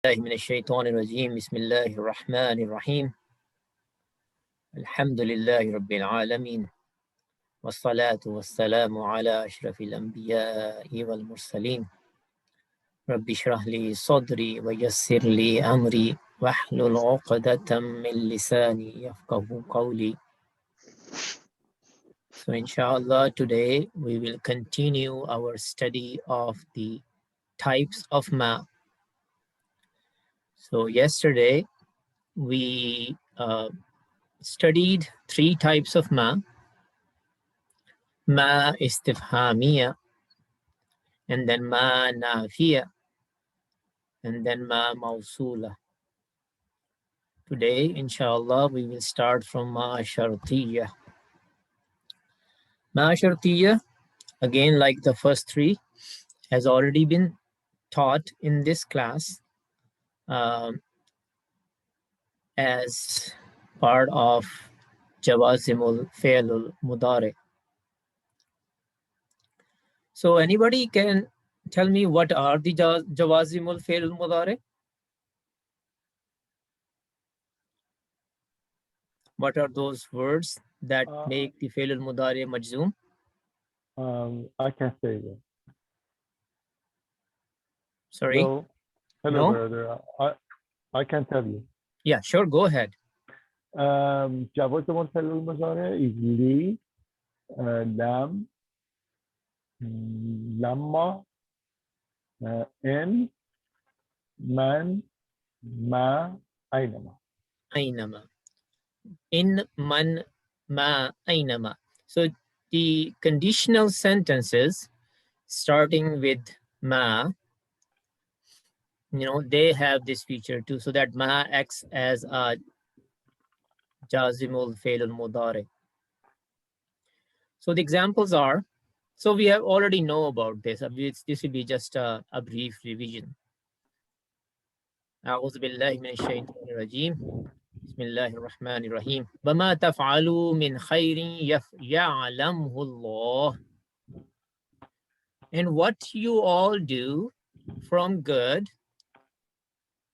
الله من الشيطان الرجيم بسم الله الرحمن الرحيم الحمد لله رب العالمين والصلاة والسلام على أشرف الأنبياء والمرسلين رب اشرح لي صدري ويسر لي أمري واحلل عقدة من لساني يفقه قولي. So inshallah today we will continue our study of the types of ma. So yesterday we studied three types of ma istifhamiyya, and then ma nafiyya, and then ma mawsula. Today, inshallah, we will start from ma shartiyya. Ma shartiyya, again, like the first three, has already been taught in this class as part of jawazimul fi'lul mudari. So anybody can tell me what are the jawazimul fi'lul mudari? What are those words that make the fi'lul mudari majzoom? I can't say that. Sorry? No. Hello, No? brother. I can tell you. Yeah, sure, go ahead. جواز منفعل المضارع is لي لم لما إن من ما أينما. Aynama. In, man, ma, aynama. So the conditional sentences starting with ma, they have this feature too. So that ma acts as a jazimul fi'lul mudari. So the examples are, so we have already know about this. This will be just a brief revision. أعوذ بالله من الشيطان الرجيم بسم الله الرحمن الرحيم وما تفعلوا من خير يعلمه الله. And what you all do from good,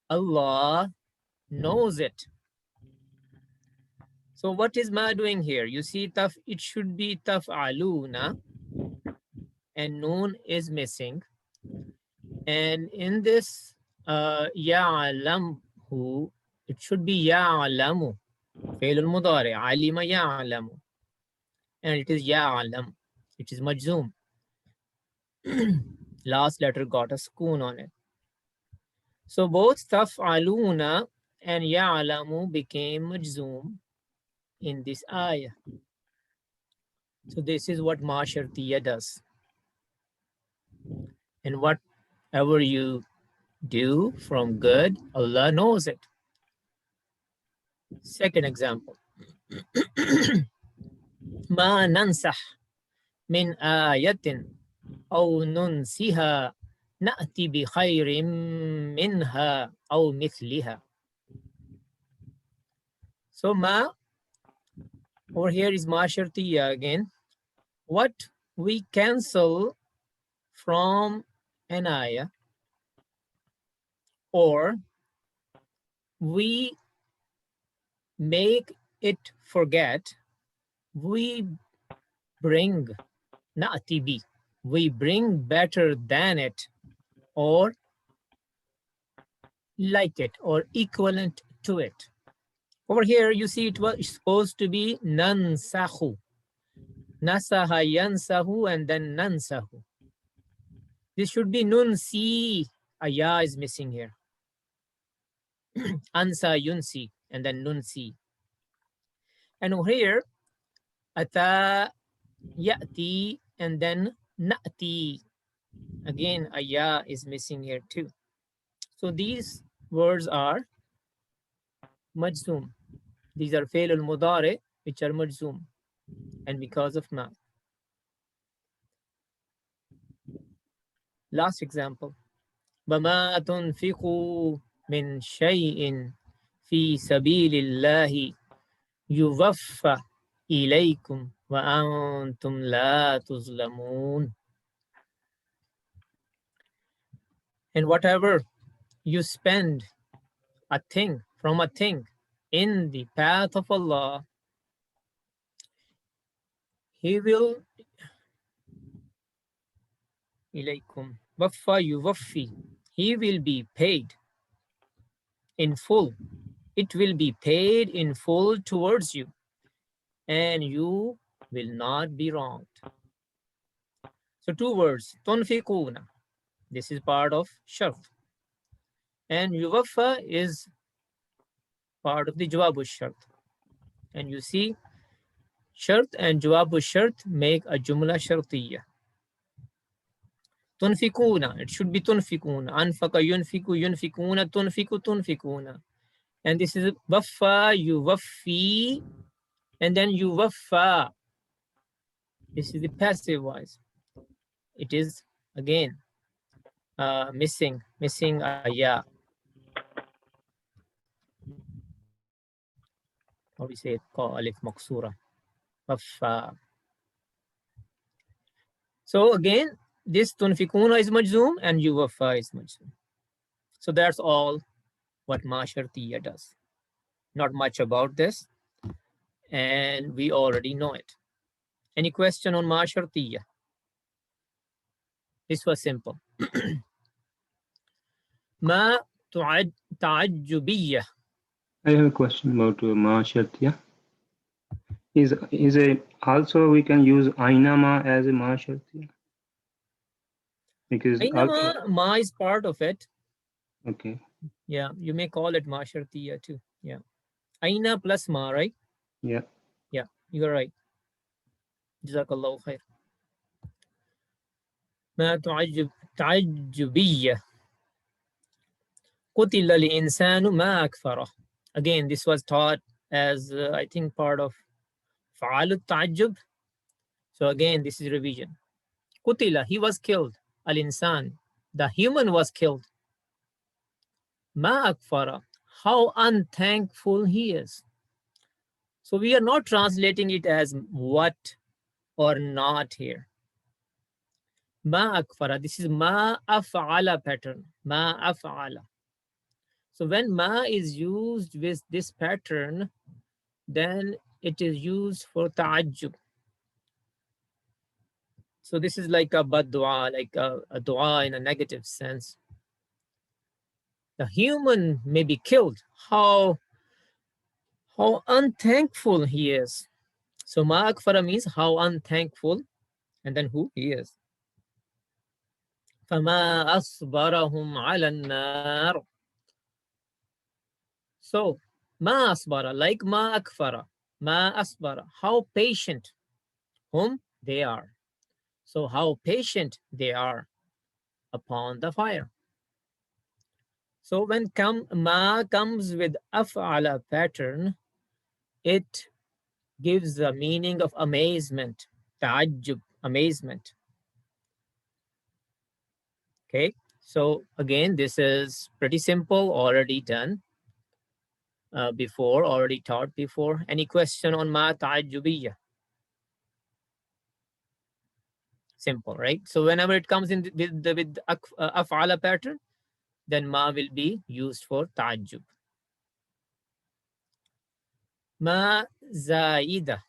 Allah knows it. So what is ma doing here? You see, it should be taf'aluna, and noon is missing. And in this ya'lamhu, it should be ya'lamu. Fi'lul mudari, alima ya'lamu. And it is ya'lam. It is majzoom. Last letter got a sukoon on it. So both taf'aluna and ya'lamu became majzoom in this ayah. So this is what ma shartiyya does. And whatever you do from good, Allah knows it. Second example. ما ننسح من آية أو ننسها نأتي بخير منها أو مثلها. So ma over here is ma shartiyya again. What we cancel from an ayah, or we make it forget, we bring na'ti bi, we bring better than it, or like it, or equivalent to it. Over here you see it was supposed to be nansahu, nasaha yansahu, and then nansahu. This should be nunsi. A ya is missing here. Ansa yunsi, and then nunsi. And over here, ata ya'ti, and then na'ti. Again, a ya is missing here too. So these words are majzoom. These are fi'l al-mudari, which are majzoom, and because of ma. Last example. وَمَا تُنْفِقُوا مِنْ شَيْءٍ فِي سَبِيلِ اللَّهِ يُوَفَّى إِلَيْكُمْ وَأَنْتُمْ لَا تُظْلَمُونَ. And whatever you spend a thing from a thing in the path of Allah, He will ilaykum waffa yuwaffi. He will be paid in full. It will be paid in full towards you, and you will not be wronged. So two words, tunfiquna. This is part of shart. And yuwaffa is part of the jawabu shart. And you see, shart and jawabu shart make a jumla shartiyya. Tunfikuna, it should be tunfikuna. Anfaka yunfiku, yunfikuna, tunfiku, tunfikuna. And this is waffa, yuwaffi, and then yuwaffa. This is the passive voice. It is again missing a ya. How do you say it? Call alif maksura. Waffa. So again, this tunfikuna is majzoom and yuwaffa is majzoom. So that's all what ma shartiya does. Not much about this, and we already know it. Any question on ma shartiya? This was simple. Ma ta'ajjubiyya. I have a question about ma shartiya. Is a also we can use ainama as a ma shartiya? Because Ainama, ma is part of it. okay. Yeah, you may call it ma shartiya too. Yeah. Aina plus ma, right? Yeah. Yeah, you're right. Jazakallahu khair. Ma ta'ajjubiyya. قتل الإنسان ما أكفره. Again, this was taught as I think part of فعال التعجب. So again, this is revision. قتل, he was killed. Al-insan, the human was killed. Ma akfara, how unthankful he is. So we are not translating it as what or not here. Ma akfara, this is ma af'ala pattern. Ma af'ala. So when ma is used with this pattern, then it is used for ta'ajjub. So this is like a bad dua, like a dua in a negative sense. The human may be killed. How unthankful he is. So ma akfara means how unthankful, and then who he is. فَمَا أَصْبَرَهُمْ عَلَى النَّارِ. So ma asbara, like ma akfara, ma asbara, how patient whom they are. So how patient they are upon the fire. So when ma comes with af'ala pattern, it gives the meaning of amazement, ta'ajjub, amazement. Okay, so again, this is pretty simple, already done before, already taught before. Any question on ma ta'ajjubiyya? Simple, right? So whenever it comes in with af'ala pattern, then ma will be used for ta'ajjub. Ma zaida.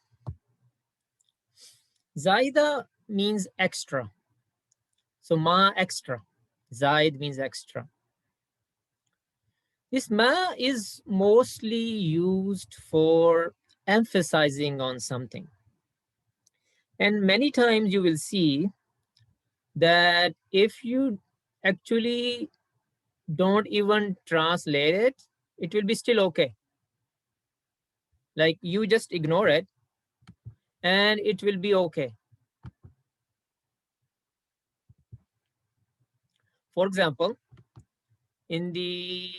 Zaida means extra. So ma extra. Zaid means extra. This ma is mostly used for emphasizing on something. And many times you will see that if you actually don't even translate it, it will be still okay. Like you just ignore it and it will be okay. For example, in the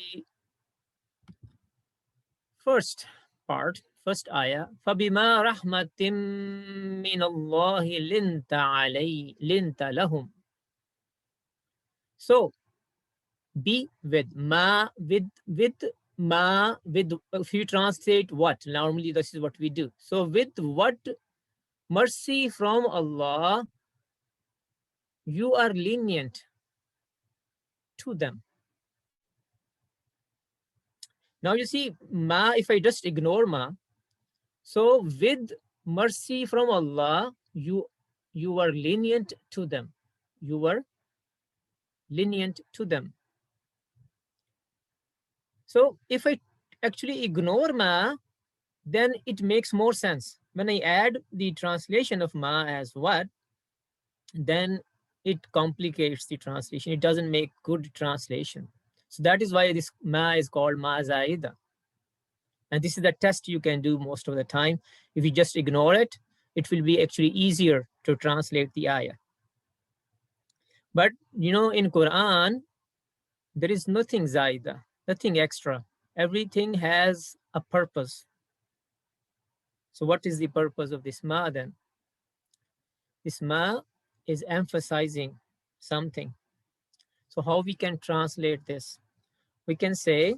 first part, first ayah, فَبِمَا رَحْمَةٍ مِّنَ اللَّهِ لِنْتَ لَهُمْ. So, be with ma, with ma, with, if you translate what, normally this is what we do. So, with what mercy from Allah, you are lenient to them. Now you see, ma, if I just ignore ma, so with mercy from Allah, you were lenient to them. You were lenient to them. So if I actually ignore ma, then it makes more sense. When I add the translation of ma as what, then it complicates the translation. It doesn't make good translation. So that is why this ma is called ma zaida. And this is the test you can do most of the time. If you just ignore it, it will be actually easier to translate the ayah. But in Quran, there is nothing zaida, nothing extra. Everything has a purpose. So what is the purpose of this ma then? This ma is emphasizing something. So how we can translate this? We can say,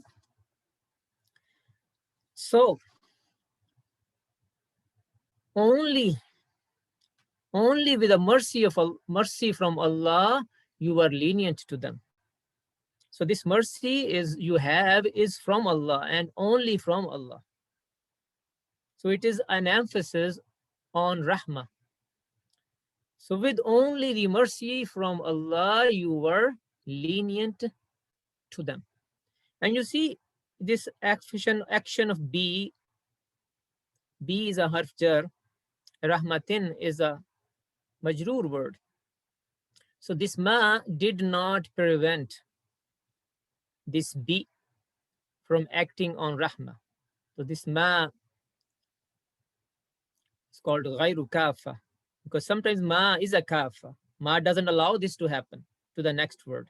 so only with the mercy from Allah, you are lenient to them. So this mercy is from Allah and only from Allah. So it is an emphasis on rahmah. So with only the mercy from Allah, you were lenient to them. And you see this action of be is a harf jar, rahmatin is a majroor word. So this ma did not prevent this be from acting on rahmah. So this ma is called ghayru kafa, because sometimes ma is a kafa. Ma doesn't allow this to happen to the next word.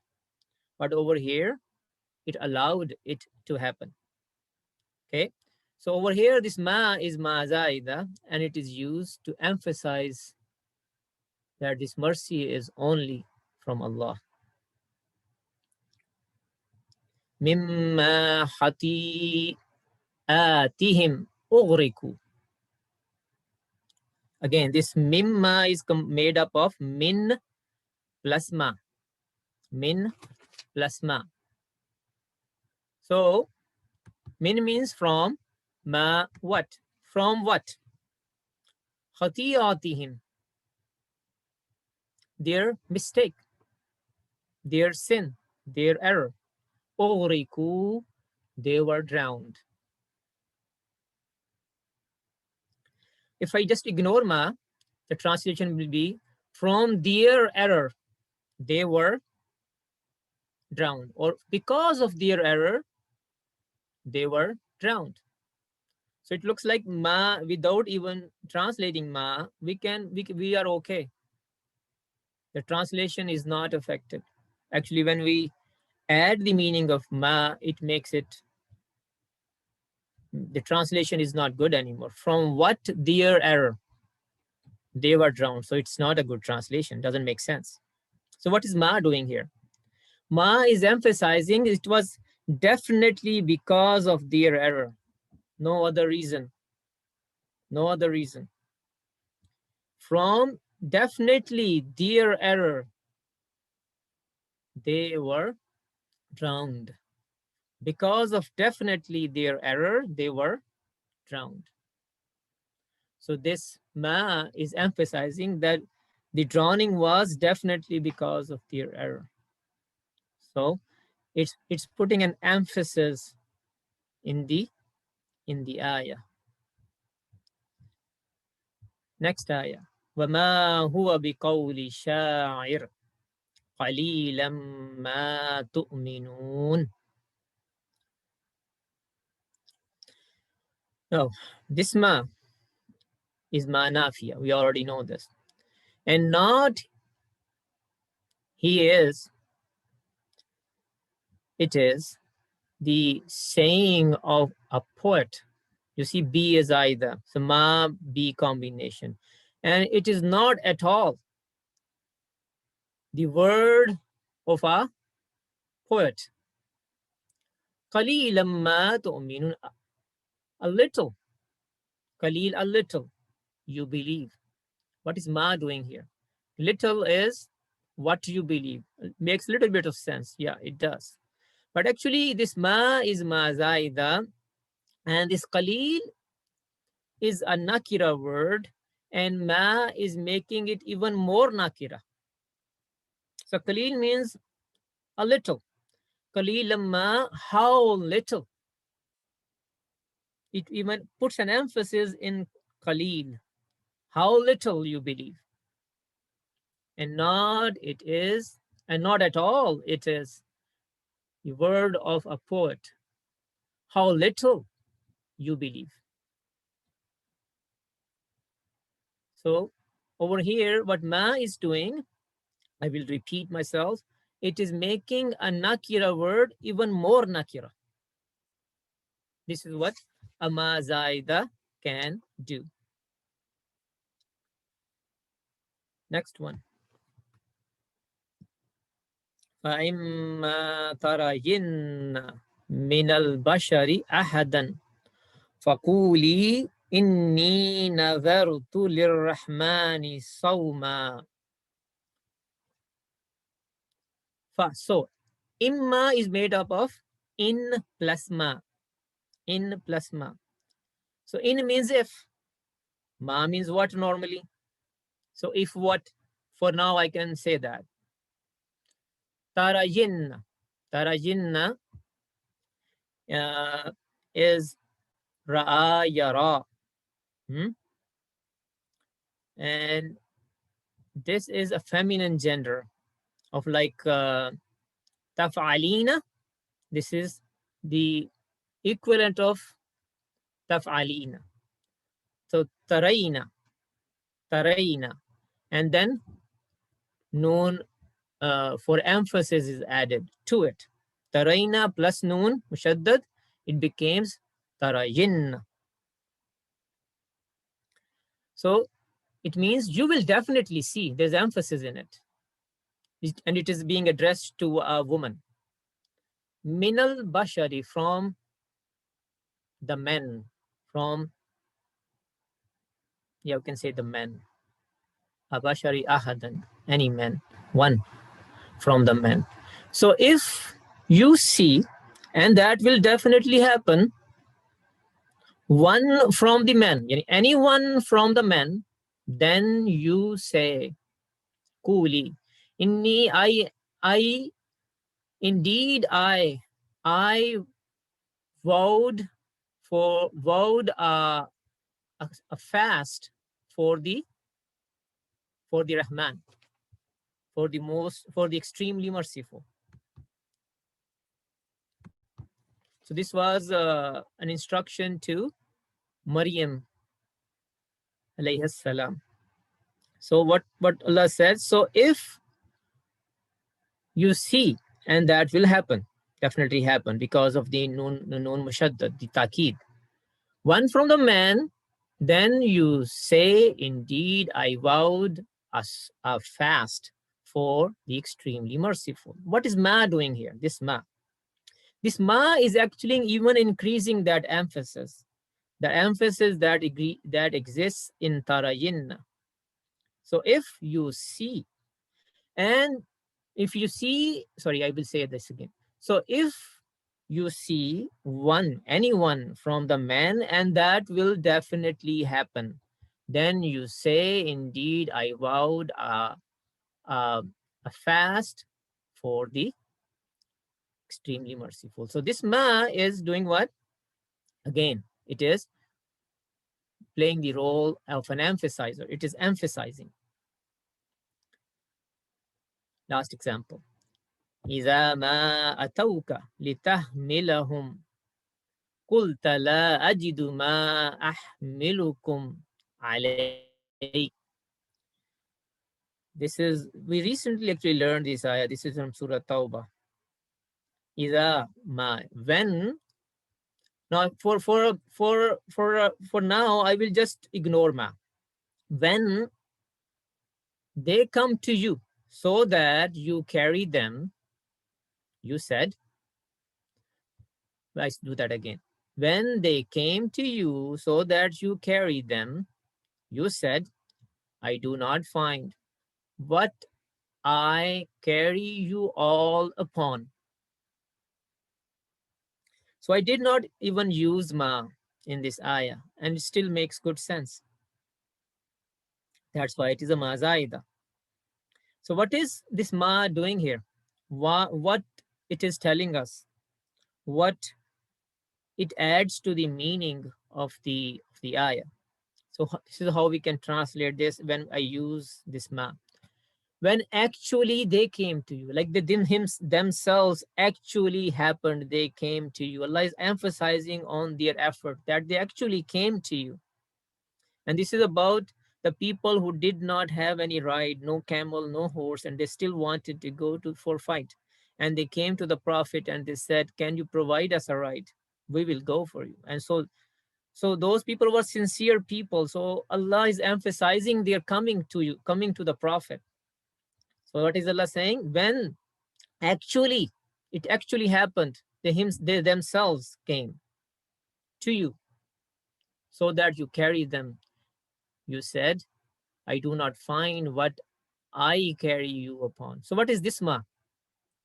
But over here, it allowed it to happen. Okay. So over here, this ma is ma zaida, and it is used to emphasize that this mercy is only from Allah. Mimma khati'atihim ughriku. Again, this mimma is made up of min plus ma. Min plus ma. So min means from, ma what? From what? Khati'atihim, their mistake, their sin, their error. Ughriku, they were drowned. If I just ignore ma, the translation will be from their error, they were drowned, or because of their error, they were drowned. So it looks like ma, without even translating ma, we are okay. The translation is not affected. Actually, when we add the meaning of ma, it makes it, the translation is not good anymore. From what their error, they were drowned. So it's not a good translation, doesn't make sense. So what is ma doing here? Ma is emphasizing it was definitely because of their error. No other reason. No other reason. From definitely their error, they were drowned. Because of definitely their error, they were drowned. So this ma is emphasizing that the drowning was definitely because of their error. So it's putting an emphasis in the ayah. Next ayah. وَمَا هُوَ بِقَوْلِ شَاعِرٍ قَلِيلًا مَا تُؤْمِنُونَ. No, this ma is ma nafiya. We already know this. And not he is, it is the saying of a poet. You see, be is either. So ma, be combination. And it is not at all the word of a poet. قَلِيلًا مَا تُؤْمِنُونَ. A little. Qalil, a little. You believe. What is ma doing here? Little is what you believe. It makes a little bit of sense. Yeah, it does. But actually this ma is ma zaida, and this qalil is a nakira word, and ma is making it even more nakira. So qalil means a little. Qalil ma, how little. It even puts an emphasis in qalil, how little you believe. And not it is, and not at all it is the word of a poet. How little you believe. So over here, what ma is doing, I will repeat myself, it is making a nakira word even more nakira. This is what a ma zaida can do. Next one. فَإِمَّا تَرَيِنَّ مِنَ الْبَشَرِ أَحَدًا فَقُولِي إِنِّي نَذَرْتُ لِلرَّحْمَنِ صَوْمًا. So, imma is made up of in plus ma. In plus ma. So, in means if. Ma means what normally. So, if what, for now I can say that. Tarajinna. Tarajinna is ra'a yara. And this is a feminine gender of like taf'alina. This is the equivalent of taf'alina. So tarayna, tarayna. And then noon for emphasis is added to it. Tarayna plus noon mushaddad, it becomes tarayin. So it means you will definitely see. There's emphasis in it. And it is being addressed to a woman. Minal bashari, from the men. From, yeah, you can say the men. Abashari ahadan, any man. One from the men. So if you see, and that will definitely happen, one from the men, anyone from the men, then you say, Kuli, inni, I, indeed I vowed a fast for the Rahman, for the extremely merciful. So this was an instruction to Maryam alayhi salam. So what Allah said, so if you see, and that will happen, definitely happen because of the noon mushaddad, the ta'kid. One from the man, then you say, indeed, I vowed a fast for the extremely merciful. What is ma doing here? This ma is actually even increasing that emphasis. The emphasis that exists in tarayinna. So if you see, and if you see, sorry, I will say this again. So if you see anyone from the men, and that will definitely happen, then you say, indeed, I vowed a fast for the extremely merciful. So this ma is doing what? Again, it is playing the role of an emphasizer. It is emphasizing. Last example. إذا ما أتوك لتحملهم قلت لا أجد ما أحملكم عليه. This is, we recently actually learned this ayah. This is from Surah Tawbah. إذا ما, when. Now for now I will just ignore ma. When they come to you so that you carry them, you said, let's do that again. When they came to you so that you carry them, you said, I do not find what I carry you all upon. So I did not even use ma in this ayah, and it still makes good sense. That's why it is a ma zaida. So what is this ma doing here? What it is telling us? What it adds to the meaning of the ayah. So this is how we can translate this when I use this ma. When actually they came to you, like themselves actually happened, they came to you. Allah is emphasizing on their effort that they actually came to you. And this is about the people who did not have any ride, no camel, no horse, and they still wanted to go to for fight. And they came to the Prophet and they said, can you provide us a ride? We will go for you. And so those people were sincere people. So Allah is emphasizing their coming to you, coming to the Prophet. So what is Allah saying? When actually it actually happened, they themselves came to you so that you carry them. You said, I do not find what I carry you upon. So what is this ma?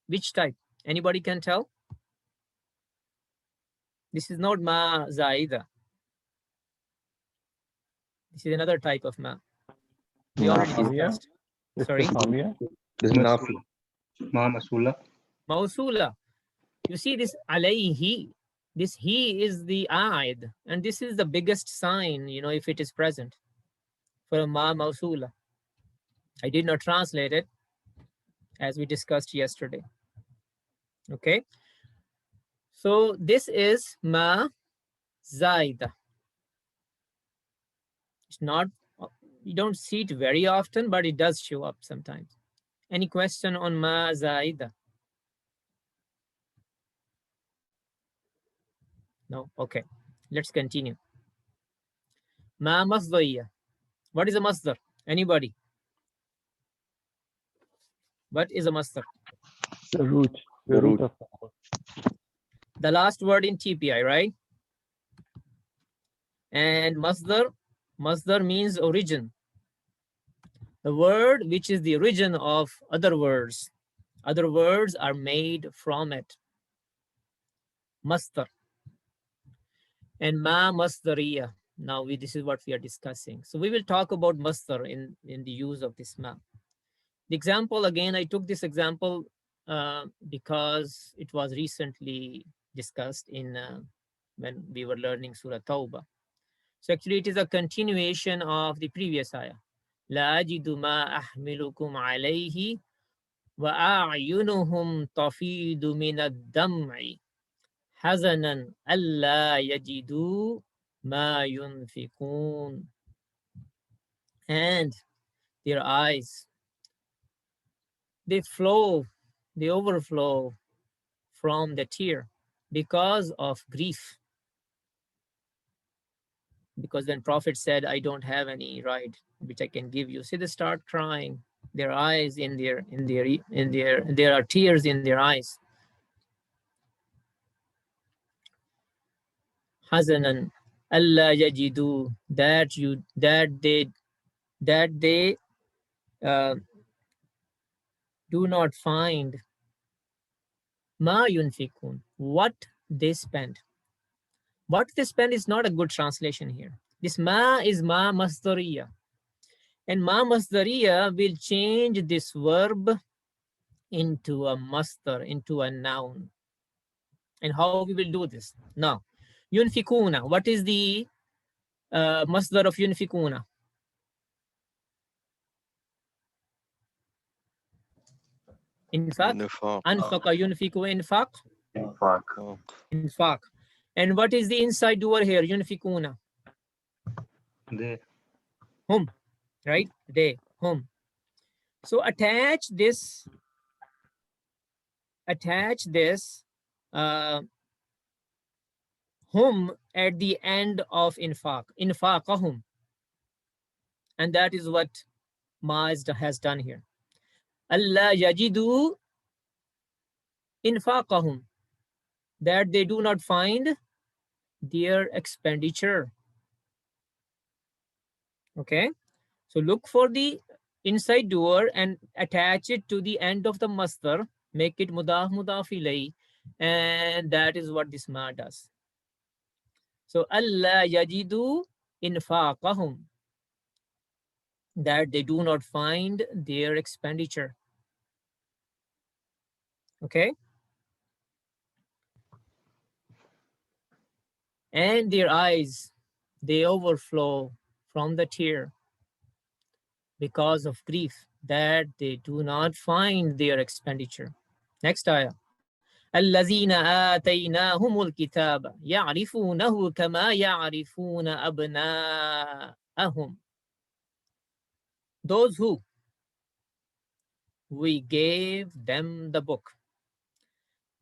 Which type? Anybody can tell? This is not ma zaida. This is another type of ma. We already Istifhamia. discussed. Sorry? Istifhamia. This is Nafi. Ma Masula. Mausula. You see this alayhi. This he is the aid. And this is the biggest sign, if it is present for a ma mausula. I did not translate it as we discussed yesterday. Okay. So this is ma zaida. It's not, you don't see it very often, but it does show up sometimes. Any question on ma zaida? No? Okay. Let's continue. Ma masdariya. What is a masdar? Anybody? What is a masdar? The root. The The root root. of The last word in TPI, right? And masdar means origin. The word which is the origin of other words. Other words are made from it. Masdar. And ma masdariya. Now this is what we are discussing. So we will talk about masdar in the use of this ma. The example, again, I took this example because it was recently discussed in when we were learning Surah Tawbah. So actually it is a continuation of the previous ayah. لا أجد ما أحملكم عليه وأعينهم تفيض من الدمع حزنا ألا يجدوا ما ينفقون. And their eyes, they overflow from the tear because of grief. Because then Prophet said, I don't have any ride which I can give you. So they start crying. Their eyes there are tears in their eyes. Hazanan Allah yajidu, that they uh, do not find ma yunfikun, what they spend. What they spend is not a good translation here. This ma is ma masdariya. And ma masdariya will change this verb into a masdar, into a noun. And how we will do this? Now, yunfikuna. What is the masdar of yunfikuna? Infaq. نفاق Anfaqa yunfiku infaq. Infaq. Infaq. And what is the inside doer here? Yunfikuna. They. Hum. Right? They. Hum. So attach this hum at the end of infaq. Infaqahum. And that is what ma has done here. Allah yajidu infaqahum, that they do not find their expenditure. Okay, so look for the inside doer and attach it to the end of the masdar, make it mudaf mudaf ilay, And that is what this ma does. So Allah yajidu infaqahum, that they do not find their expenditure. Okay. And their eyes, they overflow from the tear because of grief that they do not find their expenditure. Next ayah. الذين آتيناهم الكتاب يعرفونه كما يعرفون أبناءهم. Those who we gave them the book,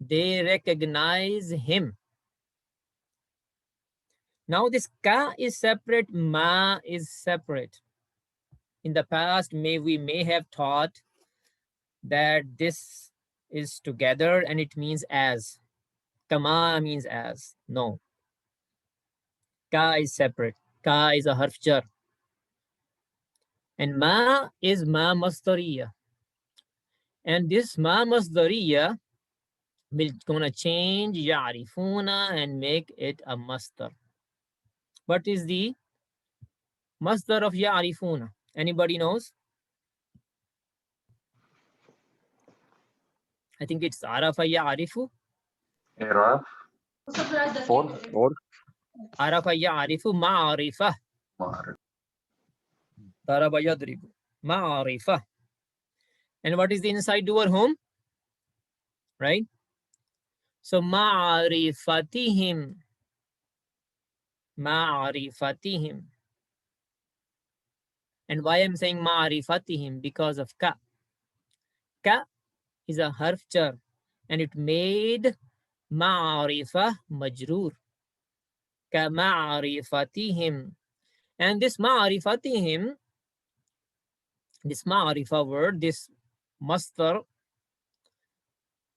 they recognize him. Now this ka is separate, ma is separate. In the past, we may have thought that this is together and it means as. Kama means as. No. Ka is separate. Ka is a harf jar. And ma is ma masdariya. And this ma masdariya will gonna change ya'rifuna and make it a masdar. What is the masdar of ya'rifuna? Anybody knows? I think it's arafa ya'rifu. Iraf. Or Arafa ya'rifu ma'arifa. Daraba yadribu. Ma'arifa. And what is the inside doer? Whom? Right? So ma'arifatihim. Ma'arifatihim. And why I'm saying ma'arifatihim? Because of ka. Ka is a harf jar and it made ma'arifa majroor. Ka ma'arifatihim. And this ma'arifatihim, this ma'arifa word, this masdar,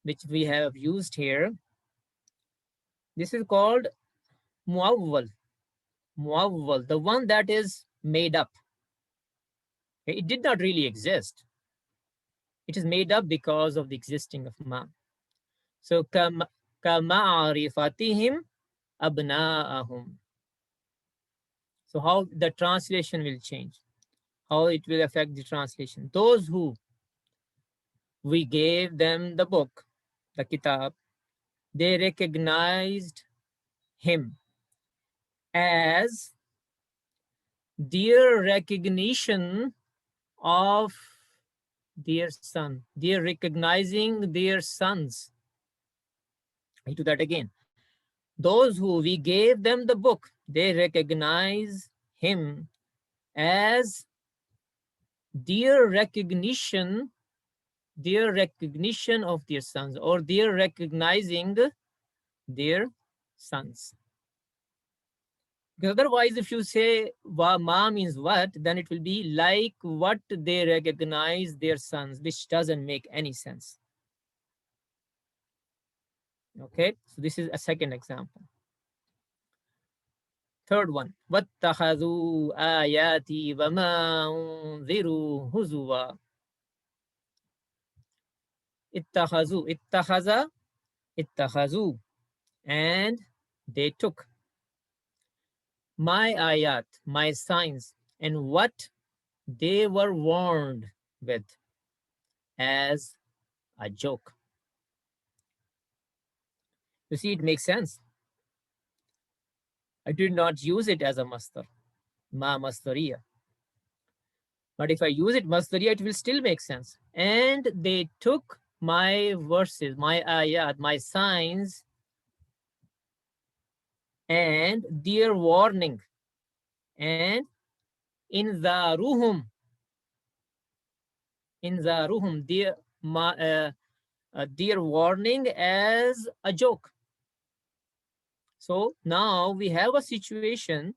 which we have used here, this is called muawwal. Muawwal, the one that is made up. It did not really exist. It is made up because of the existing of ma. So kama'arifatihim abna'ahum. So how the translation will change, how it will affect the translation. Those who we gave them the book, the kitab, they recognized him as their recognition of their son. They're recognizing their sons. I do that again. Those who we gave them the book, they recognize him as their recognition of their sons, or they're recognizing their sons. Because otherwise, if you say ma means what, then it will be like what they recognize their sons, which doesn't make any sense. Okay, so this is a second example. Third one, وَاتَّخَذُوا آيَاتِي وَمَا أُنذِرُوا هُزُوًا. اتَّخَذُوا, and they took my ayat, my signs, and what they were warned with as a joke. You see, it makes sense. I did not use it as a masdar, ma masdariya. But if I use it masdariya, it will still make sense. And they took my verses, my ayat, my signs, and their warning, and inzaruhum, their warning as a joke. So now we have a situation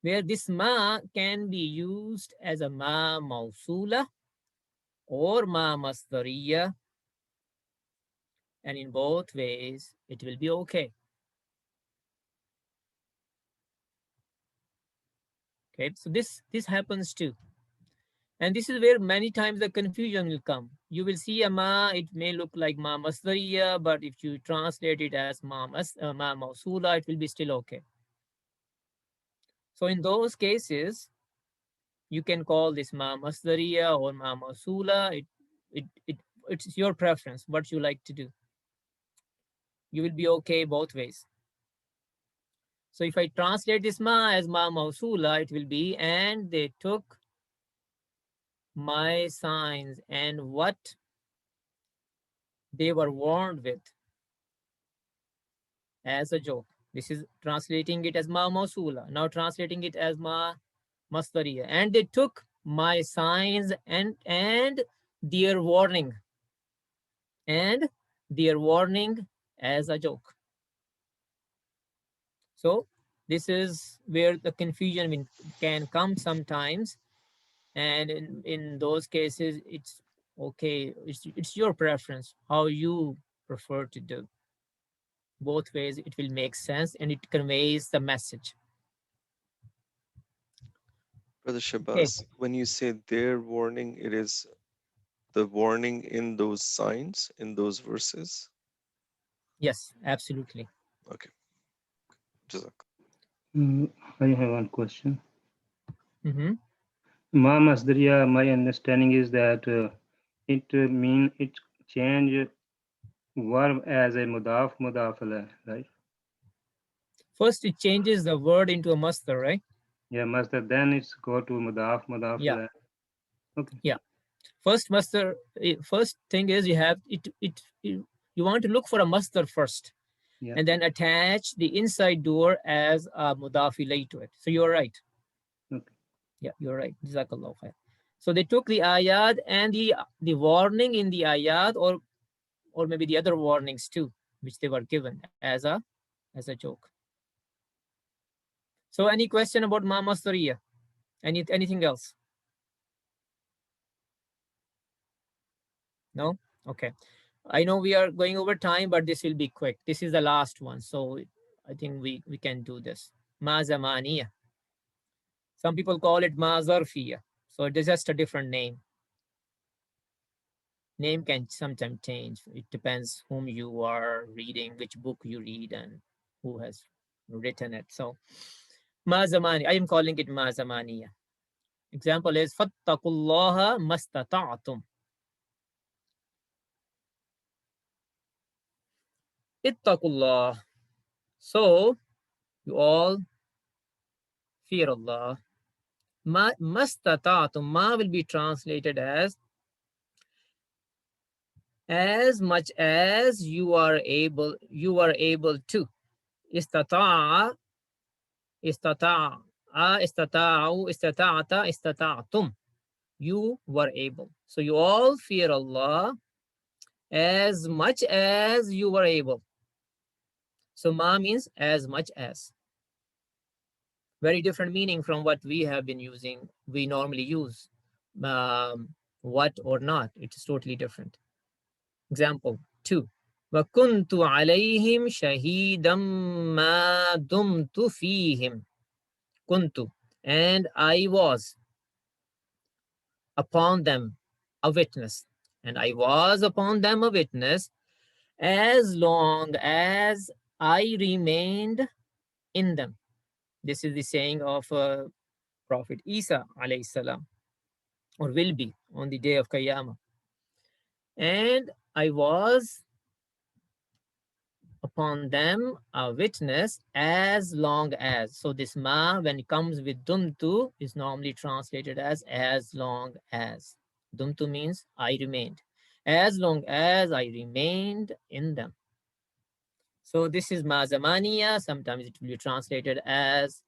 where this ma can be used as a ma mausula or ma masdariya, and in both ways it will be okay. Okay, so this happens too. And this is where many times the confusion will come. You will see a ma, it may look like ma masdariya, but if you translate it as ma mausula, it will be still okay. So in those cases, you can call this ma masdariya or ma mausula. It's your preference, what you like to do. You will be okay both ways. So if I translate this ma as ma mausula, it will be, and they took my signs and what they were warned with as a joke. This is translating it as ma mausula. Now translating it as ma masdariya. And they took my signs and their warning and their warning as a joke. So this is where the confusion can come sometimes. And in those cases, it's okay. It's your preference, how you prefer to do. Both ways, it will make sense and it conveys the message. Brother Okay. Shabazz, when you say their warning, it is the warning in those signs, in those verses? Yes, absolutely. Okay. Jazak. I have one question. Mm-hmm. Ma Masdariya, my understanding is that it change verb as a mudaf alayh, right? First, it changes the word into a masdar, right? Yeah, masdar. Then it's go to mudaf Yeah, alayh. Okay. yeah. First masdar. First thing is you have you want to look for a masdar first, Yeah. and then attach the inside door as a mudaf ilayh to it. So you're right. Okay. Yeah, you're right. Jazakallah khair. So they took the ayat and the warning in the ayat, or maybe the other warnings too, which they were given as a joke. So any question about ma masdariya? Anything else? No? Okay. I know we are going over time, but this will be quick. This is the last one. So I think we can do this. Ma zamaniya. Some people call it ma zarfiya. So it is just a different name. Name can sometimes change. It depends whom you are reading, which book you read, and who has written it. So ma zamani. I am calling it ma zamaniya. Example is fattakullaha mastata'tum. Ittaqullah. So you all fear Allah. Mastata'tum. Ma will be translated as much as you are able to. Istata'a, istata'u, istata'ata, istata'tum. You were able. So you all fear Allah as much as you were able. So ma means as much as. Very different meaning from what we have been using. We normally use what or not. It's totally different. Example 2. وَكُنْتُ عَلَيْهِمْ شَهِيدًا مَا دُمْتُ فِيهِمْ. Kuntu. And I was upon them a witness. And I was upon them a witness as long as I remained in them. This is the saying of Prophet Isa alayhi salam, or will be on the day of Qiyamah. And I was upon them a witness as long as. So this ma, when it comes with dumtu, is normally translated as long as. Dumtu means I remained. As long as I remained in them. So this is ma zamaniya. Sometimes it will be translated as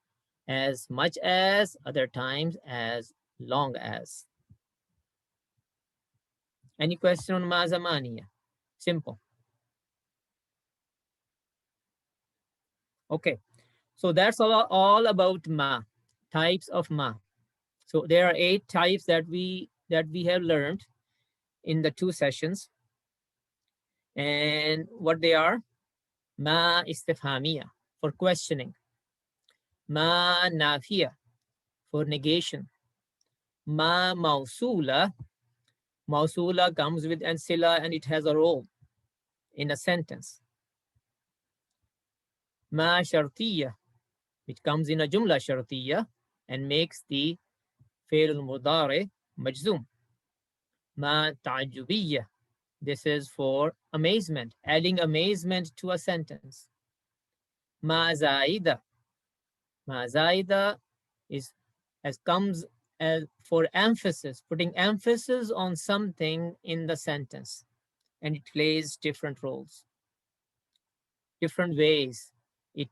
much as, other times as long as. Any question on ma zamaniya? Simple. Okay. So that's all about ma, types of ma. So there are 8 types that we have learned in the 2 sessions. And what they are: ma istifhamiya, for questioning; ma nafiya, for negation; Ma mausula. Mausula comes with an sila and it has a role in a sentence. Ma shartiya, which comes in a jumla shartiya and makes the fi'l al-mudari majzum. Ma ta'ajjubiyya, this is for amazement, adding amazement to a sentence. Ma zaida. Ma zaida is as comes as for emphasis, putting emphasis on something in the sentence, and it plays different roles, different ways. It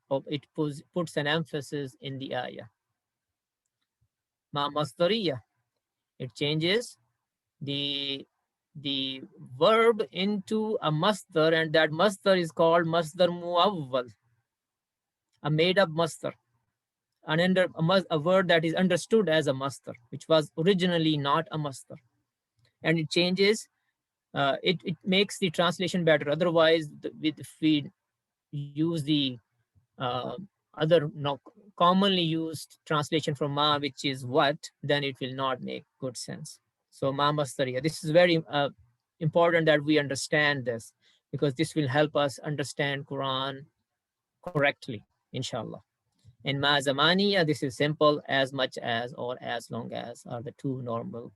puts an emphasis in the ayah. Ma masdariya, it changes the verb into a masdar, and that masdar is called masdar muawwal, a made-up masdar, a word that is understood as a masdar, which was originally not a masdar, and it changes. It makes the translation better. Otherwise, if we use the other commonly used translation from ma, which is what, then it will not make good sense. So ma masdariya, this is very important that we understand this, because this will help us understand Quran correctly, inshallah. And ma zamaniya, this is simple, as much as or as long as are the two normal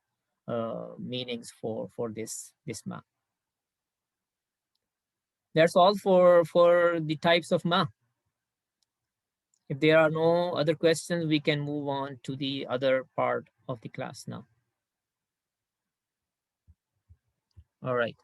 meanings for this ma. That's all for the types of ma. If there are no other questions, we can move on to the other part of the class now. All right.